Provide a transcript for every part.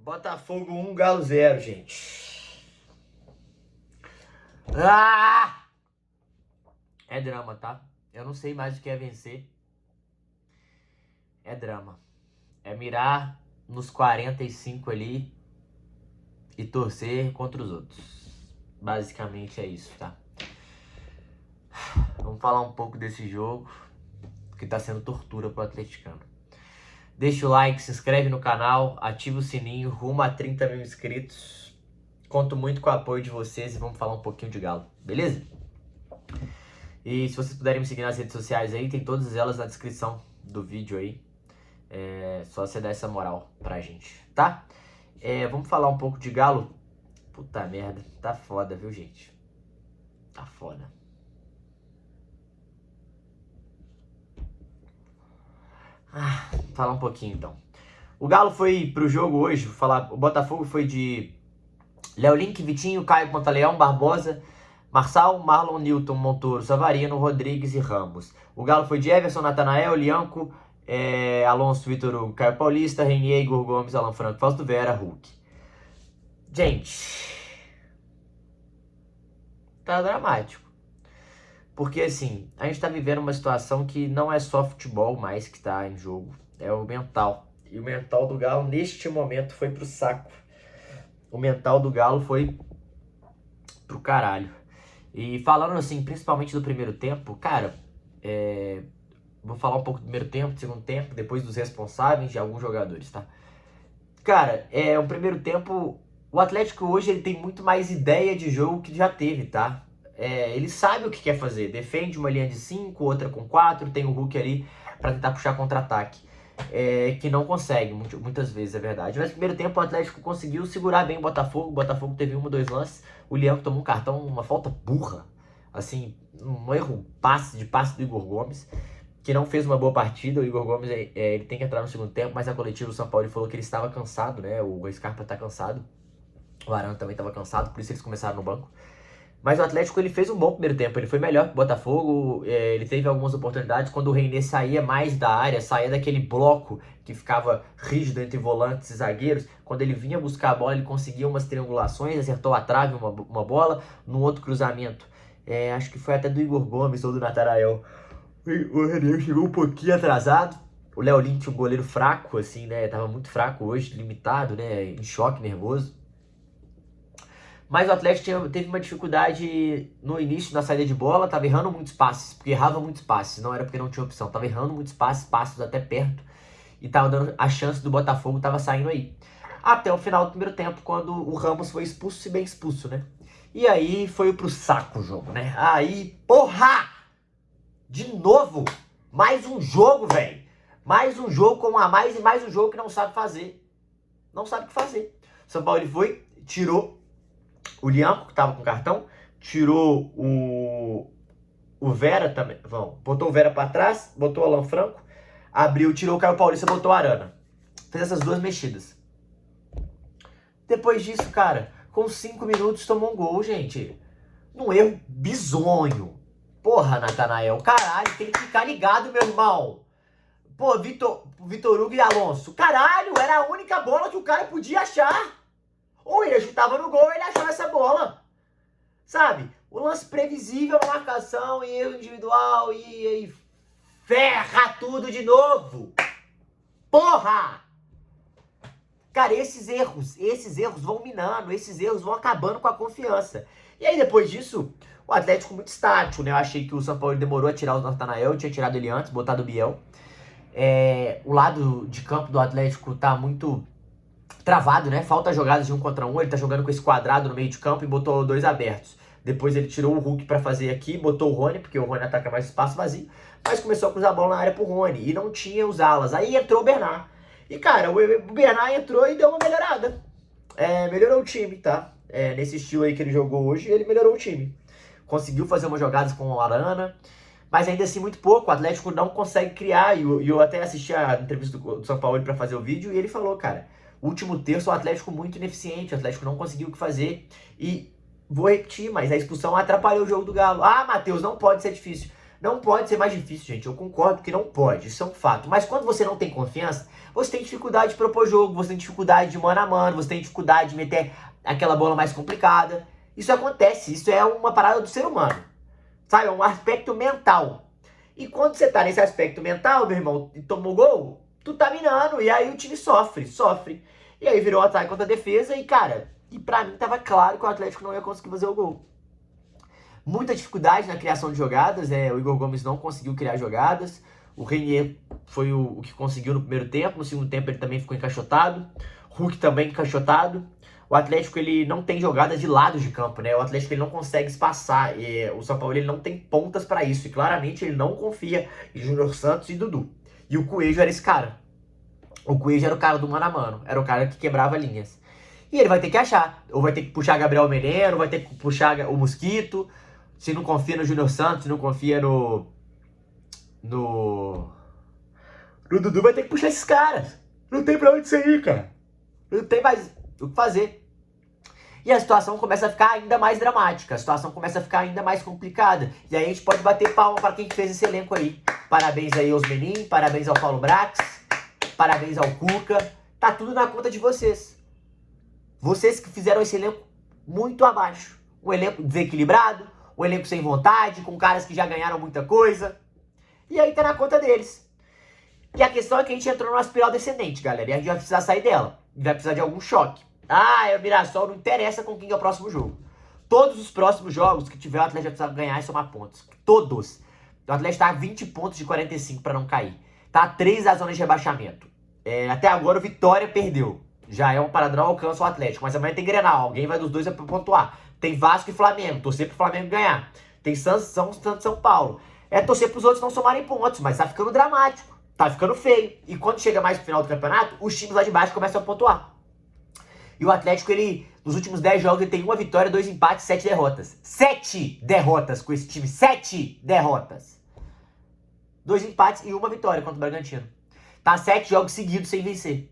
Botafogo 1, Galo 0, gente. Ah! É drama, tá? Eu não sei mais o que é vencer. É drama. É mirar nos 45 ali e torcer contra os outros. Basicamente é isso, tá? Vamos falar um pouco desse jogo que tá sendo tortura pro atleticano. Deixa o like, se inscreve no canal, ativa o sininho, rumo a 30 mil inscritos. Conto muito com o apoio de vocês e vamos falar um pouquinho de Galo, beleza? E se vocês puderem me seguir nas redes sociais aí, tem todas elas na descrição do vídeo aí. É só você dar essa moral pra gente, tá? Vamos falar um pouco de Galo. Puta merda, tá foda, viu, gente? Tá foda. Falar um pouquinho então. O Galo foi pro jogo hoje, vou falar, o Botafogo foi de Léo Link, Vitinho, Caio Pantaleão, Barbosa, Marçal, Marlon, Newton, Montoro, Savarino, Rodrigues e Ramos. O Galo foi de Everson, Natanael, Lianco, Alonso, Vitor Hugo, Caio Paulista, Renier, Igor Gomes, Alan Franco, Fausto Vera, Hulk. Gente, tá dramático. Porque assim, a gente tá vivendo uma situação que não é só futebol mais que tá em jogo, é o mental. E o mental do Galo neste momento foi pro saco. O mental do Galo foi pro caralho. E falando assim, principalmente do primeiro tempo, cara, vou falar um pouco do primeiro tempo, do segundo tempo, depois dos responsáveis de alguns jogadores, tá? Cara, o primeiro tempo, o Atlético hoje ele tem muito mais ideia de jogo que já teve, tá? Ele sabe o que quer fazer, defende uma linha de 5, outra com 4, tem o Hulk ali pra tentar puxar contra-ataque. Que não consegue, muitas vezes, é verdade. Mas no primeiro tempo o Atlético conseguiu segurar bem o Botafogo teve 1 ou 2 lances, o Lianco tomou um cartão, uma falta burra, assim, um erro de passe do Igor Gomes, que não fez uma boa partida. O Igor Gomes, ele tem que entrar no segundo tempo, mas a coletiva do São Paulo falou que ele estava cansado, né, o Scarpa tá cansado, o Arana também estava cansado, por isso eles começaram no banco. Mas o Atlético ele fez um bom primeiro tempo, ele foi melhor que o Botafogo, ele teve algumas oportunidades quando o Reiner saía mais da área, saía daquele bloco que ficava rígido entre volantes e zagueiros. Quando ele vinha buscar a bola, ele conseguia umas triangulações, acertou a trave uma bola, no outro cruzamento. Acho que foi até do Igor Gomes ou do Natanael. O Reiner chegou um pouquinho atrasado. O Léo Link, um goleiro fraco, assim, né? Tava muito fraco hoje, limitado, né? Em choque, nervoso. Mas o Atlético teve uma dificuldade no início na saída de bola, tava errando muitos passes, porque errava muitos passes, não era porque não tinha opção, tava errando muitos passes até perto, e tava dando a chance do Botafogo, tava saindo aí. Até o final do primeiro tempo, quando o Ramos foi expulso, e bem expulso, né? E aí foi pro saco o jogo, né? Aí, porra! De novo! Mais um jogo, velho! Mais um jogo com um a mais e mais um jogo que não sabe fazer. Não sabe o que fazer. O São Paulo ele foi, tirou o Lianco, que tava com cartão, tirou o Vera também, botou o Vera pra trás, botou o Alan Franco, abriu, tirou o Caio Paulista, botou o Arana. Fez essas duas mexidas. Depois disso, cara, com 5 minutos tomou um gol, gente. Num erro bizonho. Porra, Natanael, caralho, tem que ficar ligado, meu irmão. Pô, Vitor Hugo e Alonso, caralho, era a única bola que o cara podia achar. Ou ele chutava no gol ou ele achava essa bola. Sabe? O lance previsível, a marcação, erro individual e ferra tudo de novo. Porra! Cara, esses erros vão minando, esses erros vão acabando com a confiança. E aí depois disso, o Atlético muito estático, né? Eu achei que o São Paulo demorou a tirar o Natanael, tinha tirado ele antes, botado o Biel. O lado de campo do Atlético tá muito travado, né? Falta jogadas de 1 contra 1, ele tá jogando com esse quadrado no meio de campo e botou 2 abertos. Depois ele tirou o Hulk pra fazer aqui, botou o Rony, porque o Rony ataca mais espaço vazio, mas começou a cruzar a bola na área pro Rony, e não tinha os alas. Aí entrou o Bernard. E cara, o Bernard entrou e deu uma melhorada. Melhorou o time, tá? Nesse estilo aí que ele jogou hoje, ele melhorou o time. Conseguiu fazer umas jogadas com o Arana, mas ainda assim muito pouco. O Atlético não consegue criar, e eu até assisti a entrevista do São Paulo pra fazer o vídeo, e ele falou, cara, o último terço o Atlético muito ineficiente, o Atlético não conseguiu o que fazer, e vou repetir, mas a expulsão atrapalhou o jogo do Galo. Ah, Matheus, não pode ser difícil. Não pode ser mais difícil, gente. Eu concordo que não pode, isso é um fato. Mas quando você não tem confiança, você tem dificuldade de propor jogo, você tem dificuldade de mano a mano, você tem dificuldade de meter aquela bola mais complicada. Isso acontece, isso é uma parada do ser humano. Sabe, é um aspecto mental. E quando você tá nesse aspecto mental, meu irmão, e tomou gol, tu tá minando, e aí o time sofre. E aí virou ataque contra a defesa, e cara, e pra mim tava claro que o Atlético não ia conseguir fazer o gol. Muita dificuldade na criação de jogadas, o Igor Gomes não conseguiu criar jogadas, o Renier foi o que conseguiu no primeiro tempo, no segundo tempo ele também ficou encaixotado, Hulk também encaixotado. O Atlético ele não tem jogadas de lados de campo, né? O Atlético ele não consegue espaçar, o São Paulo ele não tem pontas para isso, e claramente ele não confia em Júnior Santos e Dudu. E o Coelho era esse cara. O Coelho era o cara do mano a mano, era o cara que quebrava linhas. E ele vai ter que achar, ou vai ter que puxar Gabriel Menino, vai ter que puxar o Mosquito. Se não confia no Júnior Santos, se não confia no Dudu, vai ter que puxar esses caras. Não tem pra onde você ir, cara. Não tem mais o que fazer. E a situação começa a ficar ainda mais dramática. A situação começa a ficar ainda mais complicada. E aí a gente pode bater palma para quem fez esse elenco aí. Parabéns aí aos Menin, parabéns ao Paulo Brax, parabéns ao Cuca. Tá tudo na conta de vocês. Vocês que fizeram esse elenco muito abaixo. Um elenco desequilibrado, um elenco sem vontade, com caras que já ganharam muita coisa. E aí tá na conta deles. E a questão é que a gente entrou numa espiral descendente, galera. E a gente vai precisar sair dela. Vai precisar de algum choque. É o Mirassol, não interessa com quem é o próximo jogo. Todos os próximos jogos que tiver, o Atlético vai precisar ganhar e somar pontos. Todos. O Atlético tá a 20 pontos de 45 para não cair. Tá a 3 da zona de rebaixamento. Até agora o Vitória perdeu. Já é um padrão, alcança o Atlético. Mas amanhã tem Grenal. Alguém vai dos dois a pontuar. Tem Vasco e Flamengo. Torcer pro Flamengo ganhar. Tem São Paulo. Torcer pros outros não somarem pontos. Mas tá ficando dramático. Tá ficando feio. E quando chega mais pro final do campeonato, os times lá de baixo começam a pontuar. E o Atlético, ele, nos últimos 10 jogos, ele tem 1 vitória, 2 empates, 7 derrotas. 7 derrotas com esse time. 7 derrotas. 2 empates e 1 vitória contra o Bragantino. Tá 7 jogos seguidos sem vencer.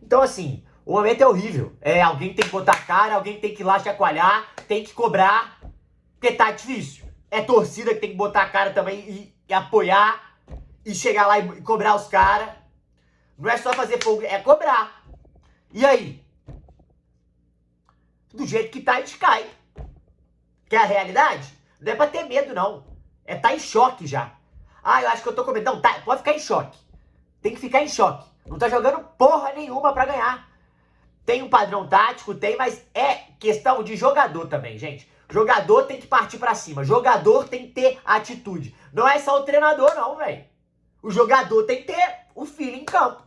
Então, assim, o momento é horrível. Alguém tem que botar a cara, alguém tem que ir lá chacoalhar, tem que cobrar, porque tá difícil. É torcida que tem que botar a cara também e apoiar, e chegar lá e cobrar os caras. Não é só fazer fogo, é cobrar. E aí? Do jeito que tá, a gente cai. Que é a realidade? Não é pra ter medo, não. Tá em choque já. Eu acho que eu tô com medo. Não, tá, pode ficar em choque. Tem que ficar em choque. Não tá jogando porra nenhuma pra ganhar. Tem um padrão tático, tem, mas é questão de jogador também, gente. Jogador tem que partir pra cima. Jogador tem que ter atitude. Não é só o treinador, não, velho. O jogador tem que ter o feeling em campo.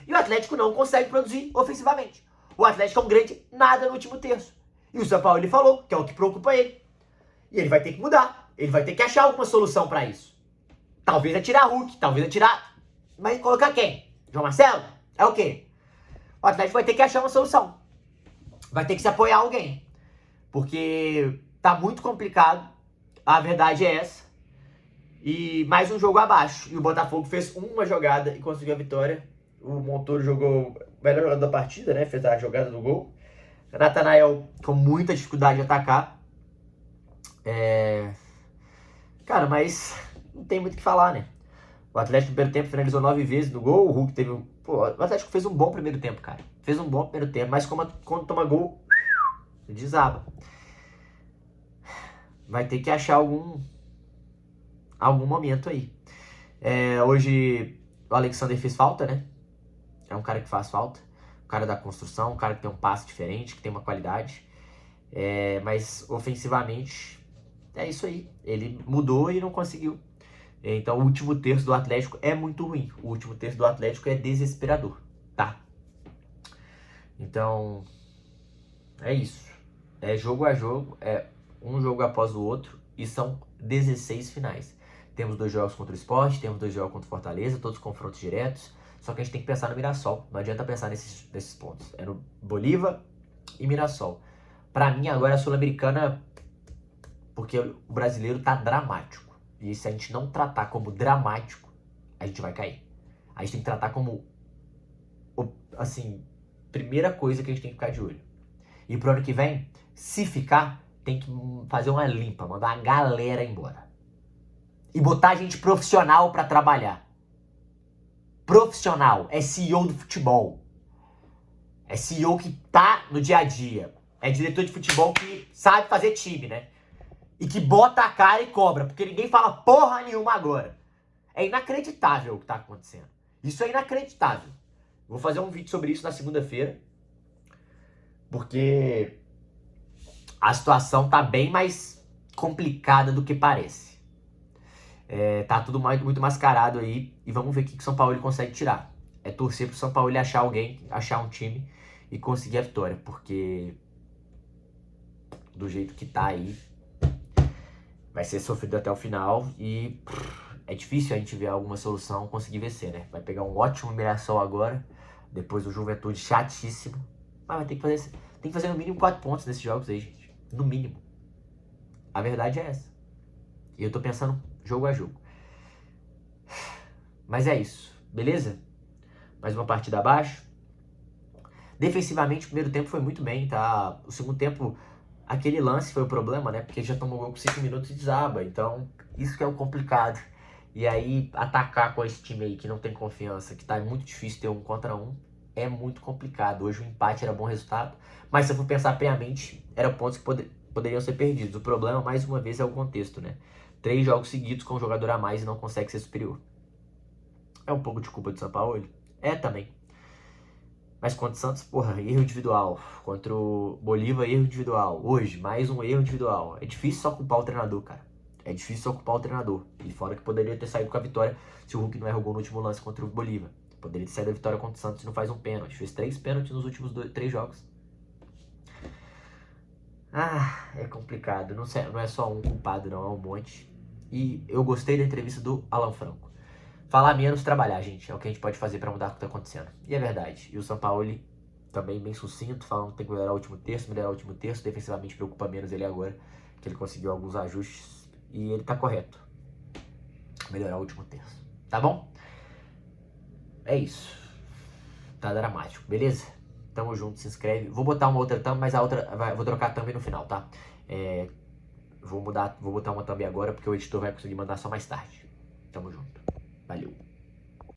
E o Atlético não consegue produzir ofensivamente. O Atlético é um grande nada no último terço. E o São Paulo ele falou que é o que preocupa ele. E ele vai ter que mudar. Ele vai ter que achar alguma solução pra isso. Talvez atirar Hulk, talvez atirar... Mas colocar quem? João Marcelo? É o quê? O Atlético vai ter que achar uma solução. Vai ter que se apoiar alguém. Porque tá muito complicado. A verdade é essa. E mais um jogo abaixo. E o Botafogo fez uma jogada e conseguiu a vitória. O Montoro jogou o melhor jogador da partida, né? Fez a jogada do gol. Natanael com muita dificuldade de atacar. Cara, mas não tem muito o que falar, né? O Atlético no primeiro tempo finalizou 9 vezes no gol. O Hulk teve um... o Atlético fez um bom primeiro tempo, cara. Fez um bom primeiro tempo. Mas quando toma gol, desaba. Vai ter que achar algum momento aí. Hoje o Alexander fez falta, né? É um cara que faz falta. Um cara da construção, um cara que tem um passe diferente, que tem uma qualidade. Mas ofensivamente é isso aí. Ele mudou e não conseguiu. Então o último terço do Atlético é muito ruim. O último terço do Atlético é desesperador, tá? Então é isso. É jogo a jogo, é um jogo após o outro e são 16 finais. Temos 2 jogos contra o Sport, temos 2 jogos contra o Fortaleza, todos confrontos diretos. Só que a gente tem que pensar no Mirassol. Não adianta pensar nesses pontos. É no Bolívar e Mirassol. Pra mim agora a Sul-Americana, porque o brasileiro tá dramático. E se a gente não tratar como dramático, a gente vai cair. A gente tem que tratar como, assim, primeira coisa que a gente tem que ficar de olho. E pro ano que vem, se ficar, tem que fazer uma limpa, mandar a galera embora. e botar gente profissional pra trabalhar. Profissional, é CEO do futebol. É CEO que tá no dia a dia. É diretor de futebol que sabe fazer time, né? E que bota a cara e cobra, porque ninguém fala porra nenhuma agora. É inacreditável o que tá acontecendo. Isso é inacreditável. Vou fazer um vídeo sobre isso na segunda-feira, porque a situação tá bem mais complicada do que parece. Tá tudo muito mascarado aí, e vamos ver o que o São Paulo consegue tirar. É torcer pro São Paulo achar alguém, achar um time e conseguir a vitória, porque do jeito que tá aí, vai ser sofrido até o final e é difícil a gente ver alguma solução conseguir vencer, né? Vai pegar um ótimo Mirassol agora, depois o Juventude chatíssimo, mas vai ter que fazer, tem que fazer no mínimo 4 pontos nesses jogos aí, gente. No mínimo. A verdade é essa. E eu tô pensando jogo a jogo. Mas é isso, beleza? Mais uma partida abaixo. Defensivamente, o primeiro tempo foi muito bem, tá? O segundo tempo, aquele lance foi o problema, né? Porque já tomou gol com 5 minutos e desaba. Então, isso que é o complicado. E aí, atacar com esse time aí que não tem confiança, que tá muito difícil ter 1 contra 1, é muito complicado. Hoje o empate era bom resultado, mas se eu for pensar friamente, eram pontos que poderiam ser perdidos. O problema, mais uma vez, é o contexto, né? 3 jogos seguidos com um jogador a mais e não consegue ser superior. É um pouco de culpa do São Paulo? É também. Mas contra o Santos, porra, erro individual. Contra o Bolívar, erro individual. Hoje, mais um erro individual. É difícil só culpar o treinador, cara. É difícil só culpar o treinador. E fora que poderia ter saído com a vitória se o Hulk não errou gol no último lance contra o Bolívar. Poderia ter saído a vitória contra o Santos e não faz um pênalti. Fez 3 pênaltis nos últimos 3 jogos. Ah, é complicado. Não é só um culpado, não. É um monte. E eu gostei da entrevista do Alan Franco. Falar menos, trabalhar, gente. É o que a gente pode fazer pra mudar o que tá acontecendo. E é verdade. E o São Paulo também bem sucinto, falando que tem que melhorar o último terço. Defensivamente preocupa menos ele agora, que ele conseguiu alguns ajustes. E ele tá correto. Melhorar o último terço. Tá bom? É isso. Tá dramático, beleza? Tamo junto, se inscreve. Vou botar uma outra thumb, mas a outra vou trocar a thumb no final, tá? Vou botar uma thumb agora, porque o editor vai conseguir mandar só mais tarde. Tamo junto. Valeu.